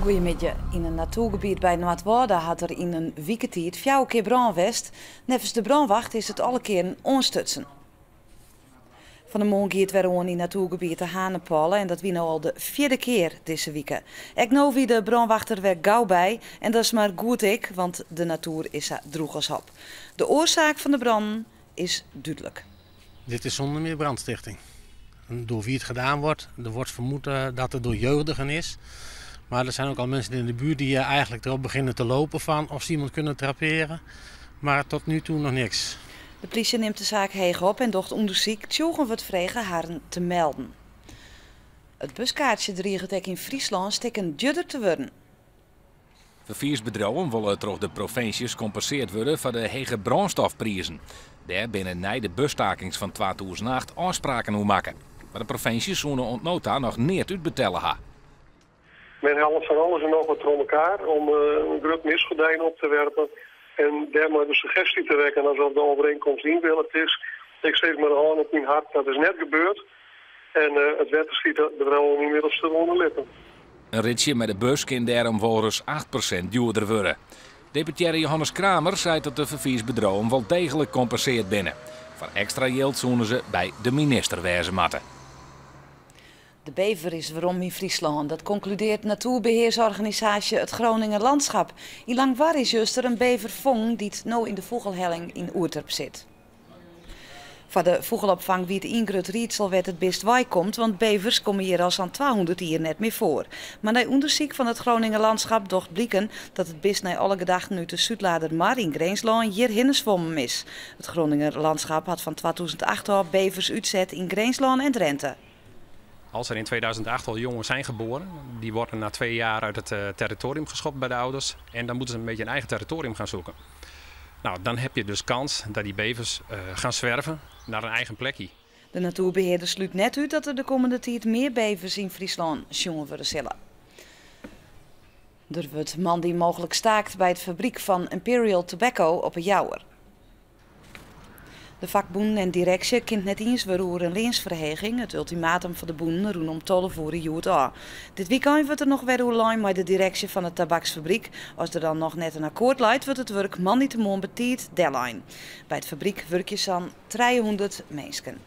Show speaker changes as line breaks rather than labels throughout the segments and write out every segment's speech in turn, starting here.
Goedemiddag. In een natuurgebied bij Noordwouden had er in een weekentijd 4 keer brand geweest. Nevens de brandwacht is het alle keer onstutsen. Van de morgen gaat weer in natuurgebied de Hanepollen en dat wie nou al de 4e keer deze week. Ik nou wie de brandwachter weer gauw bij en dat is maar goed ik, want de natuur is er droeg op. De oorzaak van de brand is duidelijk.
Dit is zonder meer brandstichting. Door wie het gedaan wordt, er wordt vermoed dat het door jeugdigen is. Maar er zijn ook al mensen in de buurt die eigenlijk erop beginnen te lopen van of ze iemand kunnen traperen. Maar tot nu toe nog niks.
De politie neemt de zaak heeg op en docht onderzoek tjoegen we het vregen haar te melden. Het buskaartje dreigt ook in Friesland stikken duurder te worden.
Verkeersbedrijven willen door de provincies compenseerd worden voor de hege brandstofprijzen. Daar binnen na de busstakings van 2008 afspraken hoe maken. Maar de provincies zullen ontnota nog niet uitbetalen ha.
Men helpt van alles en nog wat door elkaar om een groot misgedijn op te werpen. En daarmee de suggestie te wekken alsof de overeenkomst inwilligd is. Ik steek me de hand op mijn hart, dat is net gebeurd. En het wetten schiet de vrouwen inmiddels te onder lippen.
Een ritje met de bus kan daarom volgens 8% duurder worden. Deputaire Johannes Kramer zei dat de verkeersbedrijven wel degelijk compenseerd binnen. Voor extra geld zullen ze bij de minister wezen matten.
De bever is waarom in Friesland. Dat concludeert natuurbeheersorganisatie het Groninger Landschap. In Langwar is juist er een bevervong die nou in de vogelhelling in Oerterp zit. Voor de vogelopvang wie het ingrut rietsel werd het best waai komt, want bevers komen hier al aan 200 jaar net meer voor. Maar na onderzoek van het Groninger Landschap docht blikken dat het best na alle gedachten nu de Zuidlader maar in Greensland hier hinnenzwommen is. Het Groninger Landschap had van 2008 al bevers uitzet in Greensland en Drenthe.
Als er in 2008 al jongen zijn geboren, die worden na 2 jaar uit het territorium geschopt bij de ouders. En dan moeten ze een beetje een eigen territorium gaan zoeken. Nou, dan heb je dus kans dat die bevers gaan zwerven naar een eigen plekje.
De natuurbeheerder sluit net uit dat er de komende tijd meer bevers in Friesland jongen worden zullen. Er wordt man die mogelijk staakt bij het fabriek van Imperial Tobacco op een jouwer. De vakbonden en directie kent net eens weer over een leensverheging. Het ultimatum van de bonden rondom tollen voor de jood aan. Dit weekend wordt er nog weer online met de directie van de tabaksfabriek. Als er dan nog net een akkoord leidt, wordt het werk man niet te mooi betiet deadline. Bij het fabriek werk je dan 300 mensen.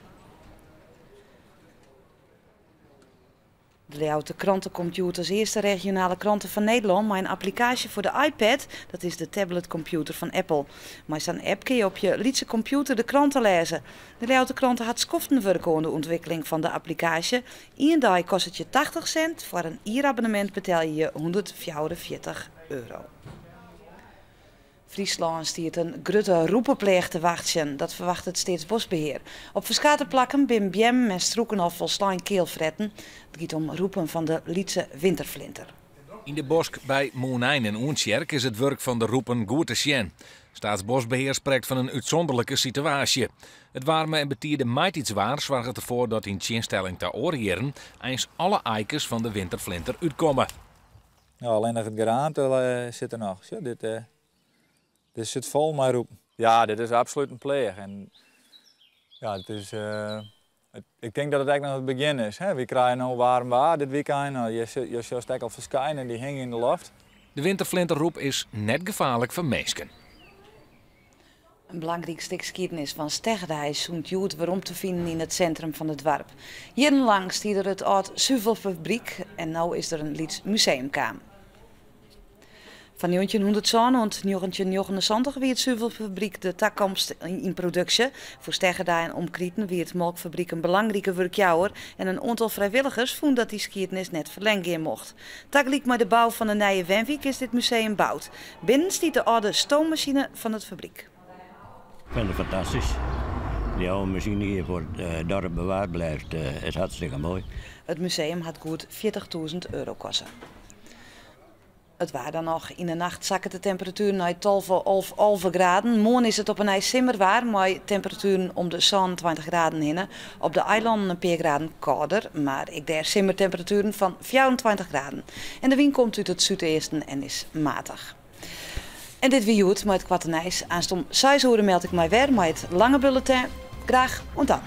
De Leeuwarden Krantencomputer als eerste regionale kranten van Nederland met een applicatie voor de iPad. Dat is de tabletcomputer van Apple. Met zo'n app kun je op je lietse computer de kranten lezen. De Leeuwarden Kranten had schoften werken aan de ontwikkeling van de applicatie. Eén dag kost het je 80 cent. Voor een ierabonnement betaal je €144. Friesland stiert een grote roepenpleeg te wachten. Dat verwacht het Staatsbosbeheer. Op verschillende plakken bim bjem en stroeken al volslaan keelfretten. Het gaat om roepen van de Lietse winterflinter.
In de bosk bij Moenijn en Oensjerk is het werk van de roepen goed te zien. Staatsbosbeheer spreekt van een uitzonderlijke situatie. Het warme en betierde maait iets waar zorgt ervoor dat in tjinstelling te oorjeren eens alle eikens van de winterflinter uitkomen.
Ja, alleen nog het geraamte zit er nog. Zo, dit zit vol met roepen. Ja, dit is absoluut een pleeg. En ja, het is, ik denk dat het eigenlijk nog het begin is. Hè? We krijgen nou warm waar dit weekend. Nou, je zult al verschijnen, die hingen in de lucht.
De winterflinterroep is net gevaarlijk voor mensen.
Een belangrijk stuk geschiedenis van Stegda is zo'n jood waarom te vinden in het centrum van het dorp. Jarenlang stier er het oud zuivelfabriek en nu is er een Lieds museumkamer. Van 1979 wie het zuivelfabriek de toekomst in productie. Voor Stegda en omkrieten wie het melkfabriek een belangrijke werkjouwer en een aantal vrijwilligers vonden dat die geschiedenis net verlengd mocht. Tegelijk met de bouw van de nieuwe Wenwijk is dit museum bouwd. Binnen stiet de oude stoommachine van het fabriek.
Ik vind het fantastisch. Die oude machine hier voor het dorp bewaard blijft, is hartstikke mooi.
Het museum had goed €40.000 kosten. Het waren dan nog. In de nacht zakken de temperaturen naar 12 graden. Morgen is het op een ijsimmer waar, met temperaturen om de 20 graden heen. Op de eilanden een paar graden kouder, maar ik daar simmertemperaturen van 24 graden. En de wind komt uit het zuidoosten en is matig. En dit wie het met het kwartenijs. Aanstom 6 uur meld ik mij weer met het lange bulletin. Graag ontdaan.